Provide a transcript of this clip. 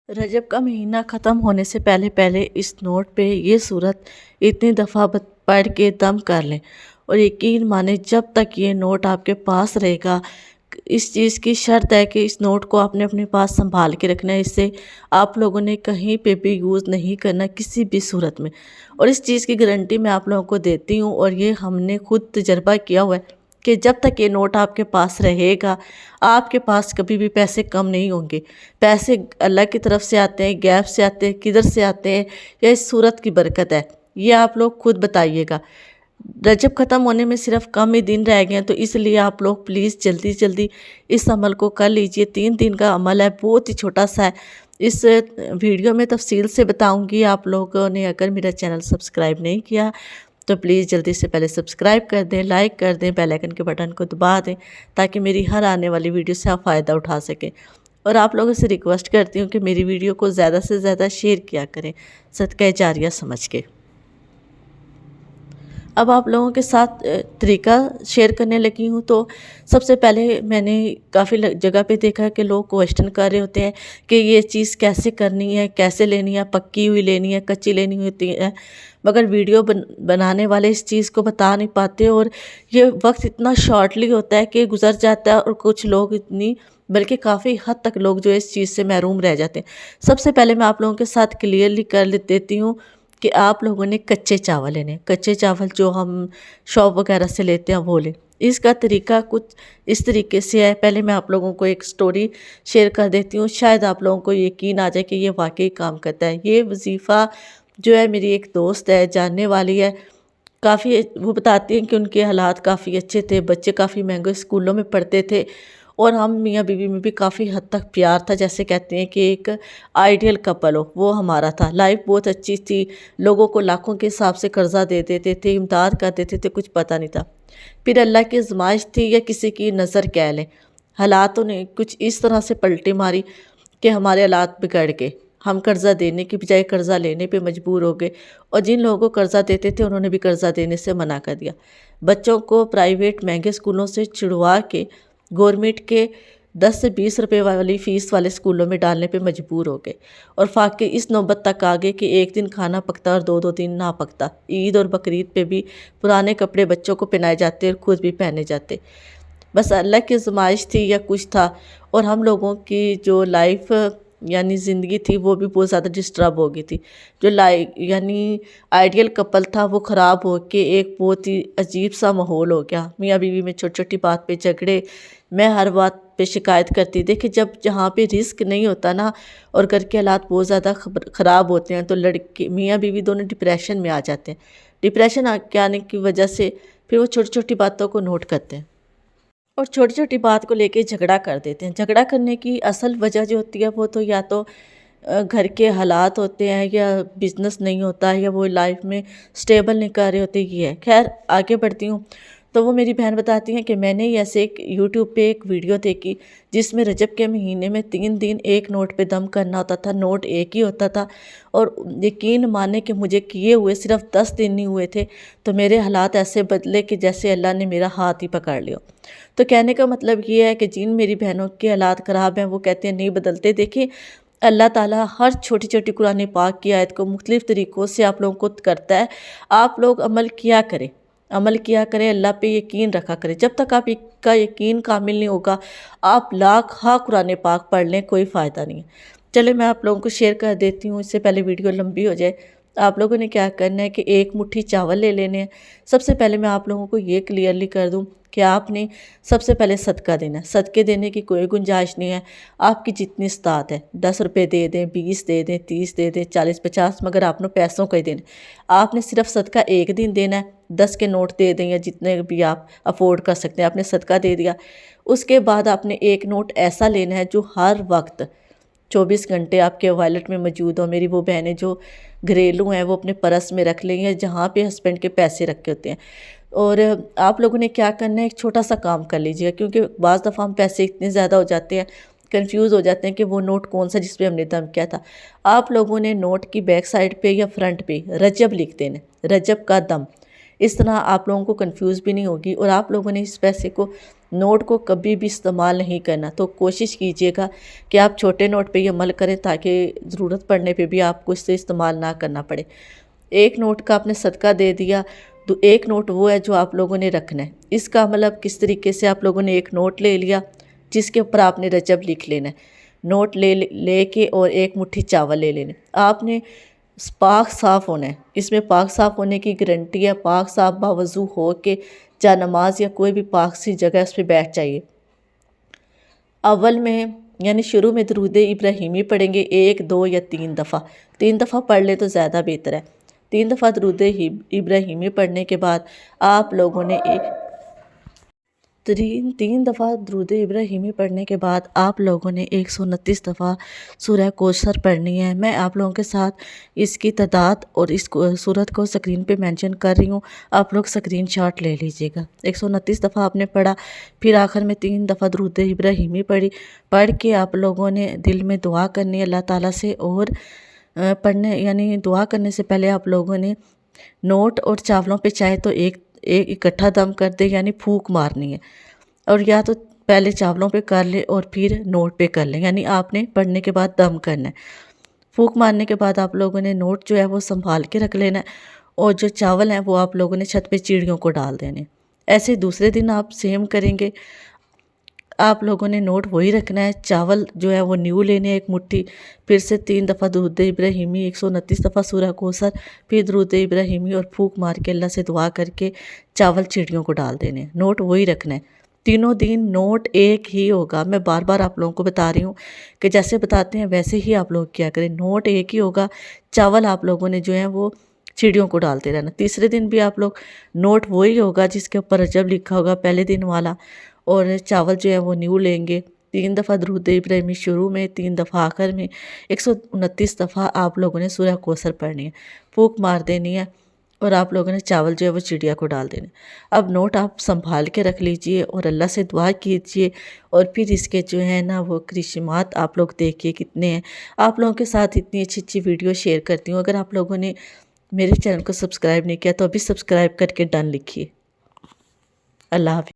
रजब का महीना ख़त्म होने से पहले पहले इस नोट पे ये सूरत इतनी दफ़ा पढ़ के दम कर लें और यकीन माने जब तक ये नोट आपके पास रहेगा। इस चीज़ की शर्त है कि इस नोट को आपने अपने पास संभाल के रखना है। इससे आप लोगों ने कहीं पे भी यूज़ नहीं करना किसी भी सूरत में, और इस चीज़ की गारंटी मैं आप लोगों को देती हूँ। और ये हमने खुद तजर्बा किया हुआ है कि जब तक ये नोट आपके पास रहेगा, आपके पास कभी भी पैसे कम नहीं होंगे। पैसे अल्लाह की तरफ से आते हैं, गैब से आते हैं, किधर से आते हैं, या इस सूरत की बरकत है, ये आप लोग खुद बताइएगा। रजब ख़त्म होने में सिर्फ कम ही दिन रह गए हैं, तो इसलिए आप लोग प्लीज़ जल्दी जल्दी इस अमल को कर लीजिए। 3 दिन का अमल है, बहुत ही छोटा सा है। इस वीडियो में तफसील से बताऊंगी। आप लोगों ने अगर मेरा चैनल सब्सक्राइब नहीं किया तो प्लीज़ जल्दी से पहले सब्सक्राइब कर दें, लाइक कर दें, बेल आइकन के बटन को दबा दें ताकि मेरी हर आने वाली वीडियो से आप फ़ायदा उठा सकें। और आप लोगों से रिक्वेस्ट करती हूँ कि मेरी वीडियो को ज़्यादा से ज़्यादा शेयर किया करें, सदका जारिया समझ के। अब आप लोगों के साथ तरीका शेयर करने लगी हूँ। तो सबसे पहले मैंने काफ़ी जगह पे देखा कि लोग क्वेश्चन कर रहे होते हैं कि ये चीज़ कैसे करनी है, कैसे लेनी है, पक्की हुई लेनी है, कच्ची लेनी होती है, मगर वीडियो बनाने वाले इस चीज़ को बता नहीं पाते। और ये वक्त इतना शॉर्टली होता है कि गुजर जाता है, और कुछ लोग इतनी बल्कि काफ़ी हद तक लोग जो इस चीज़ से महरूम रह जाते हैं। सबसे पहले मैं आप लोगों के साथ क्लियरली कर देती हूँ कि आप लोगों ने कच्चे चावल लेने, कच्चे चावल जो हम शॉप वगैरह से लेते हैं वो लें। इसका तरीका कुछ इस तरीके से है। पहले मैं आप लोगों को एक स्टोरी शेयर कर देती हूँ, शायद आप लोगों को यकीन आ जाए कि ये वाकई काम करता है। ये वजीफ़ा जो है, मेरी एक दोस्त है, जानने वाली है, काफ़ी वो बताती हैं कि उनके हालात काफ़ी अच्छे थे, बच्चे काफ़ी महंगे स्कूलों में पढ़ते थे, और हम मियाँ बीवी में भी काफ़ी हद तक प्यार था। जैसे कहते हैं कि एक आइडियल कपल हो, वो हमारा था। लाइफ बहुत अच्छी थी, लोगों को लाखों के हिसाब से कर्जा दे देते थे, इमदाद कर देते थे, कुछ पता नहीं था। फिर अल्लाह की आजमाइश थी या किसी की नज़र कह लें, हालातों ने कुछ इस तरह से पलटी मारी कि हमारे हालात बिगड़ गए। हम कर्ज़ा देने की बजाय कर्ज़ा लेने पे मजबूर हो गए, और जिन लोगों को कर्ज़ा देते थे उन्होंने भी कर्ज़ा देने से मना कर दिया। बच्चों को प्राइवेट महंगे स्कूलों से छुड़वा के गवर्नमेंट के 10 से 20 रुपए वाली फ़ीस वाले स्कूलों में डालने पे मजबूर हो गए, और फाके इस नौबत तक आ गए कि एक दिन खाना पकता और 2-2 दिन ना पकता। ईद और बकरीद पे भी पुराने कपड़े बच्चों को पहनाए जाते और खुद भी पहने जाते। बस अल्लाह की आज़माइश थी या कुछ था, और हम लोगों की जो लाइफ यानी ज़िंदगी थी वो भी बहुत ज़्यादा डिस्टर्ब हो गई थी। जो यानी आइडियल कपल था वो ख़राब हो के एक बहुत ही अजीब सा माहौल हो गया। मियाँ बीवी में छोटी छोटी बात पे झगड़े, मैं हर बात पे शिकायत करती। देखिए, जब जहाँ पे रिस्क नहीं होता ना, और घर के हालात बहुत ज़्यादा ख़राब होते हैं, तो लड़के मियाँ बीवी दोनों डिप्रेशन में आ जाते हैं। डिप्रेशन के आने की वजह से फिर वो छोटी छोटी बातों को नोट करते हैं और छोटी छोटी बात को लेके झगड़ा कर देते हैं। झगड़ा करने की असल वजह जो होती है वो तो या तो घर के हालात होते हैं, या बिज़नेस नहीं होता है, या वो लाइफ में स्टेबल नहीं कर रहे होते। ये है। खैर, आगे बढ़ती हूँ। तो वो मेरी बहन बताती हैं कि मैंने ही ऐसे एक यूट्यूब पे एक वीडियो देखी जिसमें रजब के महीने में 3 दिन एक नोट पे दम करना होता था। नोट एक ही होता था, और यकीन माने कि मुझे किए हुए सिर्फ 10 दिन नहीं हुए थे, तो मेरे हालात ऐसे बदले कि जैसे अल्लाह ने मेरा हाथ ही पकड़ लिया। तो कहने का मतलब ये है कि जिन मेरी बहनों के हालात ख़राब हैं वो कहते हैं नहीं बदलते। देखिए, अल्लाह ताला हर छोटी छोटी कुरान पाक की आयत को मुख्तलिफ़ तरीक़ों से आप लोगों को करता है। आप लोग अमल किया करें, अमल किया करें, अल्लाह पे यकीन रखा करें। जब तक आप का यकीन कामिल नहीं होगा, आप लाख हाँ कुरान पाक पढ़ लें, कोई फ़ायदा नहीं है। चलिए, मैं आप लोगों को शेयर कर देती हूँ, इससे पहले वीडियो लंबी हो जाए। आप लोगों ने क्या करना है कि एक मुट्ठी चावल ले लेने हैं। सबसे पहले मैं आप लोगों को ये क्लियरली कर दूँ कि आपने सबसे पहले सदका देना है। सदके देने की कोई गुंजाइश नहीं है, आपकी जितनी इस्तात है। 10 रुपये दे दें, 20 दे दें, 30 दे दें, 40, 50, मगर आपने पैसों का ही देना। आपने सिर्फ सदका एक दिन देना है। 10 के नोट दे दें या जितने भी आप अफोर्ड कर सकते हैं, आपने सदका दे दिया। उसके बाद आपने एक नोट ऐसा लेना है जो हर वक्त 24 घंटे आपके वॉलेट में मौजूद हो। मेरी वो बहनें जो घरेलू हैं वो अपने पर्स में रख लें, या जहाँ पे हस्बैंड के पैसे रखे होते हैं। और आप लोगों ने क्या करना है, एक छोटा सा काम कर लीजिएगा, क्योंकि बाज़ दफ़ा हम पैसे इतने ज़्यादा हो जाते हैं, कंफ्यूज हो जाते हैं कि वो नोट कौन सा जिस पे हमने दम किया था। आप लोगों ने नोट की बैक साइड पे या फ्रंट पे रजब लिख देना, रजब का दम। इस तरह आप लोगों को कंफ्यूज भी नहीं होगी, और आप लोगों ने इस पैसे को نوٹ کو کبھی بھی استعمال نہیں کرنا۔ تو کوشش کیجیے گا کہ آپ چھوٹے نوٹ پہ یہ عمل کریں تاکہ ضرورت پڑنے پہ بھی آپ کو اس سے استعمال نہ کرنا پڑے۔ ایک نوٹ کا آپ نے صدقہ دے دیا تو ایک نوٹ وہ ہے جو آپ لوگوں نے رکھنا ہے۔ اس کا مطلب کس طریقے سے آپ لوگوں نے ایک نوٹ لے لیا جس کے اوپر آپ نے رجب لکھ لینا ہے، نوٹ لے کے اور ایک مٹھی چاول لے لینے۔ آپ نے پاک صاف ہونا ہے، اس میں پاک صاف ہونے کی گارنٹی ہے۔ پاک صاف باوضو ہو کے جا نماز یا کوئی بھی پاک سی جگہ اس پہ بیٹھ جائیے۔ اول میں یعنی شروع میں درود ابراہیمی پڑھیں گے 1، 2 یا 3 دفعہ۔ 3 دفعہ پڑھ لیں تو زیادہ بہتر ہے۔ 3 دفعہ درود ابراہیمی پڑھنے کے بعد آپ لوگوں نے تین دفعہ درود ابراہیمی پڑھنے کے بعد آپ لوگوں نے 129 دفعہ سورہ کوثر پڑھنی ہے۔ میں آپ لوگوں کے ساتھ اس کی تعداد اور اس سورت کو سکرین پہ مینشن کر رہی ہوں، آپ لوگ سکرین شاٹ لے لیجئے گا۔ 129 دفعہ آپ نے پڑھا، پھر آخر میں 3 دفعہ درود ابراہیمی پڑھ کے آپ لوگوں نے دل میں دعا کرنی ہے اللہ تعالیٰ سے، اور یعنی دعا کرنے سے پہلے آپ لوگوں نے نوٹ اور چاولوں پہ چاہے تو ایک اکٹھا دم کر دے، یعنی پھونک مارنی ہے، اور یا تو پہلے چاولوں پہ کر لے اور پھر نوٹ پہ کر لیں، یعنی آپ نے پڑھنے کے بعد دم کرنا ہے۔ پھونک مارنے کے بعد آپ لوگوں نے نوٹ جو ہے وہ سنبھال کے رکھ لینا ہے، اور جو چاول ہیں وہ آپ لوگوں نے چھت پہ چڑیوں کو ڈال دینے۔ ایسے دوسرے دن آپ سیم کریں گے، آپ لوگوں نے نوٹ وہی رکھنا ہے، چاول جو ہے وہ نیو لینے ایک مٹھی، پھر سے 3 دفعہ درود ابراہیمی، 129 دفعہ سورہ کوثر، پھر درود ابراہیمی اور پھونک مار کے اللہ سے دعا کر کے چاول چڑیوں کو ڈال دینے۔ نوٹ وہی رکھنا ہے، تینوں دن نوٹ ایک ہی ہوگا۔ میں بار بار آپ لوگوں کو بتا رہی ہوں کہ جیسے بتاتے ہیں ویسے ہی آپ لوگ کیا کریں، نوٹ ایک ہی ہوگا، چاول آپ لوگوں نے جو ہیں وہ چڑیوں کو ڈالتے رہنا۔ تیسرے دن بھی آپ لوگ نوٹ وہی ہوگا جس کے اوپر رجب لکھا ہوگا پہلے دن والا، اور چاول جو ہے وہ نیو لیں گے۔ 3 دفعہ درود ابراہیمی شروع میں، 3 دفعہ آخر میں، 129 دفعہ آپ لوگوں نے سورہ کوثر پڑھنی ہے، پھونک مار دینی ہے، اور آپ لوگوں نے چاول جو ہے وہ چڑیا کو ڈال دینے۔ اب نوٹ آپ سنبھال کے رکھ لیجئے اور اللہ سے دعا کیجئے، اور پھر اس کے جو ہے نا وہ کرشمات آپ لوگ دیکھیے کتنے ہیں۔ آپ لوگوں کے ساتھ اتنی اچھی ویڈیو شیئر کرتی ہوں، اگر آپ لوگوں نے میرے چینل کو سبسکرائب نہیں کیا تو ابھی سبسکرائب کر کے ڈن لکھیے۔ اللہ حافظ۔